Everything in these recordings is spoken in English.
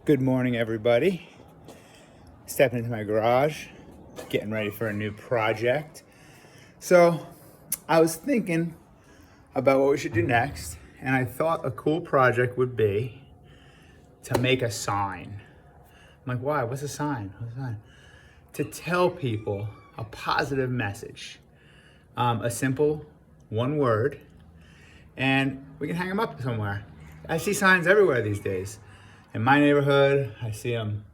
Good morning, everybody. Stepping into my garage, getting ready for a new project. So, I was thinking about what we should do next, and I thought a cool project would be to make a sign. I'm like, why? What's a sign? What's a sign? To tell people a positive message. A simple one word, and we can hang them up somewhere. I see signs everywhere these days. In my neighborhood, I see them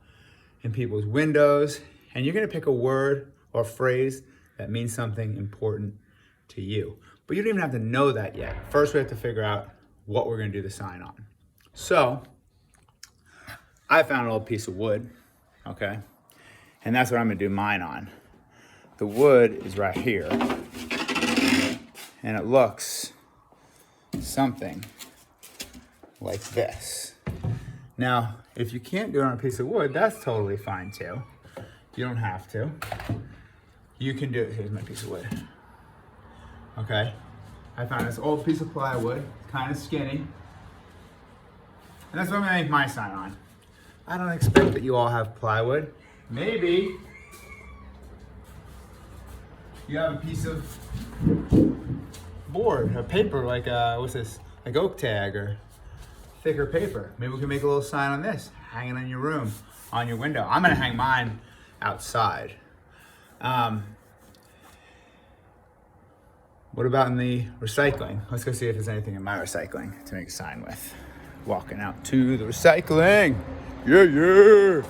in people's windows, and you're gonna pick a word or phrase that means something important to you. But you don't even have to know that yet. First, we have to figure out what we're gonna do the sign on. So, I found an old piece of wood, okay? And that's what I'm gonna do mine on. The wood is right here, and it looks something like this. Now, if you can't do it on a piece of wood, that's totally fine too. You don't have to. You can do it. Here's my piece of wood. Okay. I found this old piece of plywood, kind of skinny. And that's what I'm gonna make my sign on. I don't expect that you all have plywood. Maybe you have a piece of board or paper, like what's this? Like oak tag or thicker paper. Maybe we can make a little sign on this, hang it in your room, on your window. I'm gonna hang mine outside. What about in the recycling? Let's go see if there's anything in my recycling to make a sign with. Walking out to the recycling. Yeah, yeah.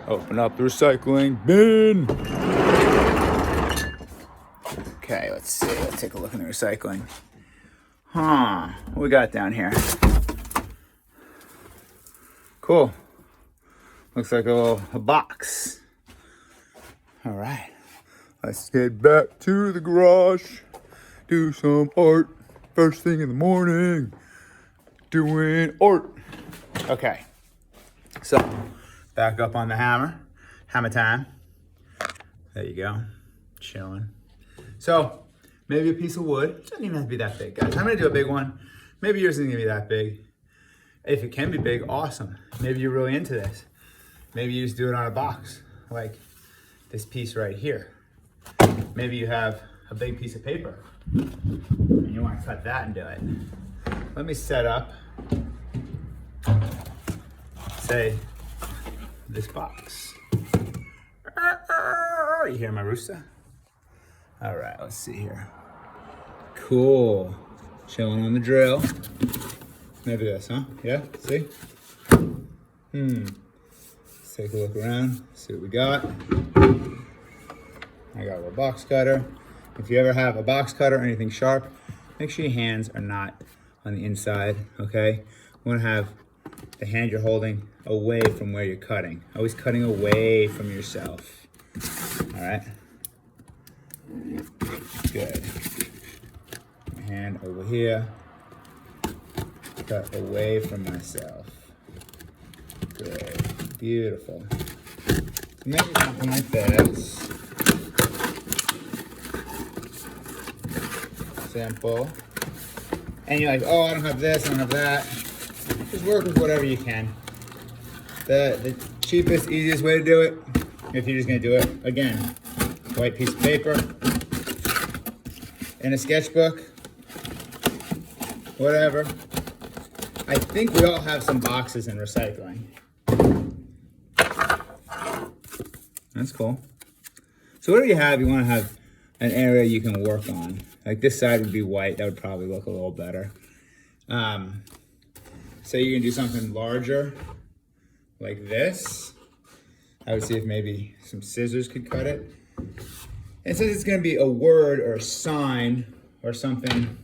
Open up the recycling bin. Okay, let's see. Let's take a look in the recycling. What we got down here? Cool. Looks like a box. All right. Let's get back to the garage. Do some art. First thing in the morning. Doing art. Okay. So, back up on the hammer. Hammer time. There you go. Chilling. So, maybe a piece of wood. It doesn't even have to be that big, guys. I'm gonna do a big one. Maybe yours isn't gonna be that big. If it can be big, awesome. Maybe you're really into this. Maybe you just do it on a box, like this piece right here. Maybe you have a big piece of paper and you want to cut that and do it. Let me set up, say, this box. You hear my rooster? All right, let's see here. Cool. Chilling on the drill. Maybe this, huh? Yeah, see? Let's take a look around, see what we got. I got a little box cutter. If you ever have a box cutter or anything sharp, make sure your hands are not on the inside, okay? You wanna have the hand you're holding away from where you're cutting. Always cutting away from yourself, all right? Good. My hand over here. Cut away from myself. Good. Beautiful. Maybe something like this. Simple. And you're like, oh, I don't have this, I don't have that. Just work with whatever you can. The cheapest, easiest way to do it, if you're just gonna do it, again, white piece of paper, in a sketchbook, whatever. I think we all have some boxes in recycling. That's cool. So whatever you have, you want to have an area you can work on. Like this side would be white. That would probably look a little better. So you can do something larger, like this. I would see if maybe some scissors could cut it. And since it's going to be a word or a sign or something,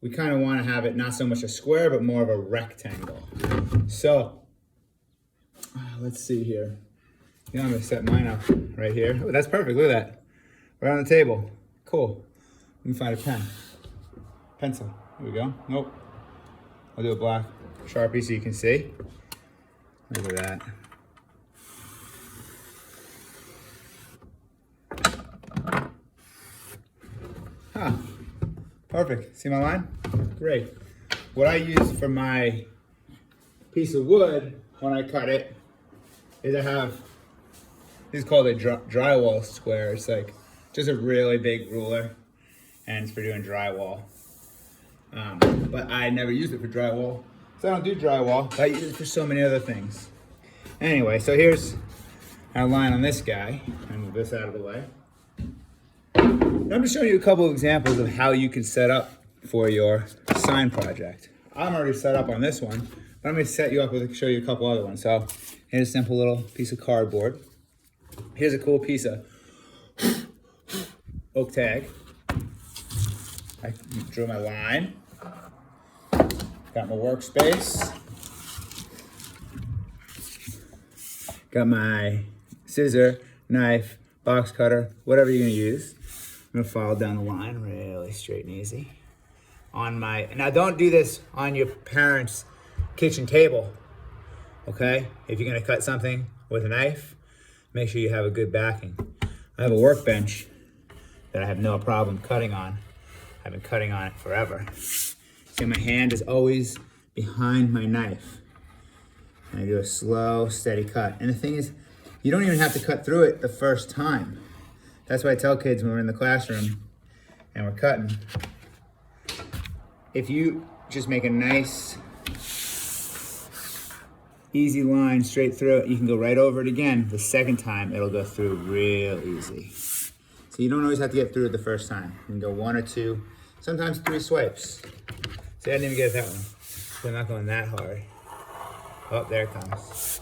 we kind of want to have it not so much a square, but more of a rectangle. So, let's see here. You know, I'm gonna set mine up right here. Oh, that's perfect, look at that. Right on the table, cool. Let me find a pen. Pencil, here we go. Nope. I'll do a black Sharpie so you can see. Look at that. Huh. Perfect. See my line? Great. What I use for my piece of wood when I cut it is I have, this is called a drywall square. It's like just a really big ruler, and it's for doing drywall. But I never used it for drywall, so I don't do drywall, but I use it for so many other things. Anyway, so here's our line on this guy. I move this out of the way. I'm just showing you a couple of examples of how you can set up for your sign project. I'm already set up on this one, but I'm going to set you up with, show you a couple other ones. So here's a simple little piece of cardboard. Here's a cool piece of oak tag. I drew my line. Got my workspace. Got my scissor, knife, box cutter, whatever you're gonna use. I'm gonna follow down the line really straight and easy. Now don't do this on your parents' kitchen table, okay? If you're gonna cut something with a knife, make sure you have a good backing. I have a workbench that I have no problem cutting on. I've been cutting on it forever. See, my hand is always behind my knife. And I do a slow, steady cut. And the thing is, you don't even have to cut through it the first time. That's why I tell kids when we're in the classroom and we're cutting, if you just make a nice, easy line straight through it, you can go right over it again. The second time, it'll go through real easy. So you don't always have to get through it the first time. You can go 1 or 2, sometimes 3 swipes. See, I didn't even get that one. So I'm not going that hard. Oh, there it comes.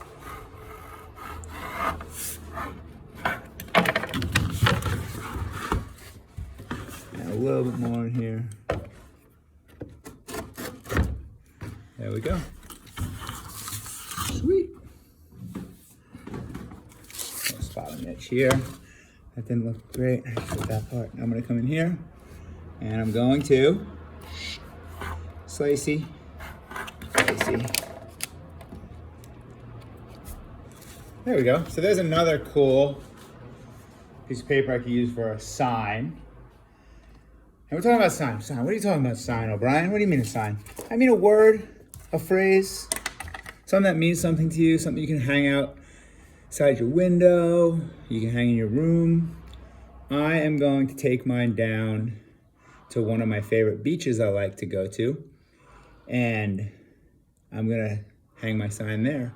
And a little bit more in here. There we go. Sweet. Little spot on the edge here. That didn't look great. I put that part. I'm gonna come in here and I'm going to slicey. There we go. So there's another cool piece of paper I could use for a sign. And we're talking about sign. What are you talking about, sign, O'Brien? What do you mean a sign? I mean a word, a phrase, something that means something to you, something you can hang out outside your window, you can hang in your room. I am going to take mine down to one of my favorite beaches I like to go to, and I'm gonna hang my sign there.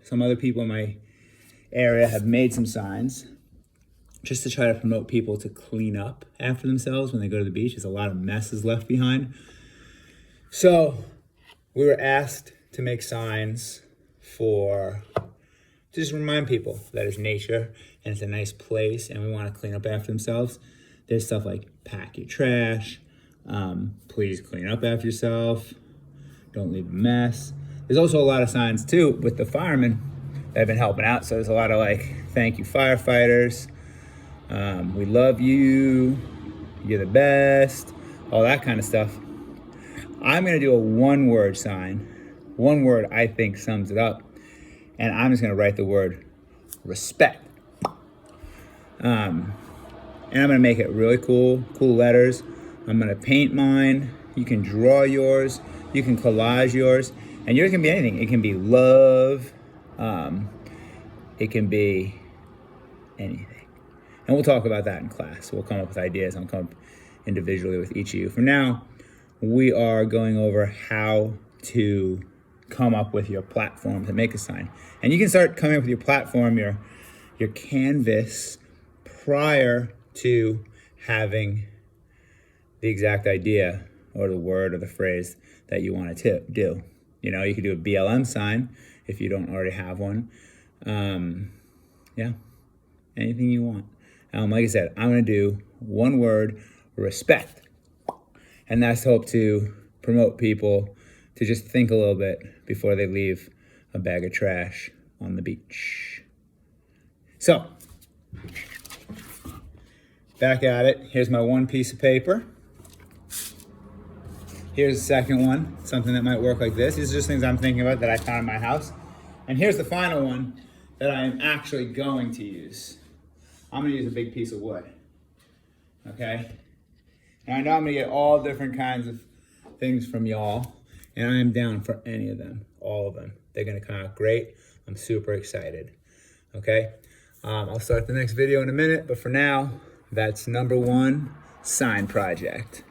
Some other people in my area have made some signs just to try to promote people to clean up after themselves when they go to the beach. There's a lot of messes left behind. So we were asked to make signs to just remind people that it's nature and it's a nice place and we want to clean up after themselves. There's stuff like pack your trash, please clean up after yourself, don't leave a mess. There's also a lot of signs too with the firemen that have been helping out. So there's a lot of like, thank you firefighters, we love you, you're the best, all that kind of stuff. I'm gonna do a 1-word sign. 1 word I think sums it up. And I'm just gonna write the word respect. And I'm gonna make it really cool letters. I'm gonna paint mine. You can draw yours. You can collage yours. And yours can be anything. It can be love. It can be anything. And we'll talk about that in class. We'll come up with ideas. I'll come up individually with each of you. For now, we are going over how to come up with your platform to make a sign. And you can start coming up with your platform, your canvas, prior to having the exact idea or the word or the phrase that you want to do. You know, you could do a BLM sign if you don't already have one. Yeah, anything you want. Like I said, I'm going to do 1 word, respect. And that's to hope to promote people to just think a little bit before they leave a bag of trash on the beach. So, back at it. Here's my 1 piece of paper. Here's the second one, something that might work like this. These are just things I'm thinking about that I found in my house. And here's the final one that I am actually going to use. I'm gonna use a big piece of wood, okay? And I know I'm gonna get all different kinds of things from y'all, and I am down for any of them, all of them. They're gonna come out great. I'm super excited, okay? I'll start the next video in a minute, but for now, that's number one sign project.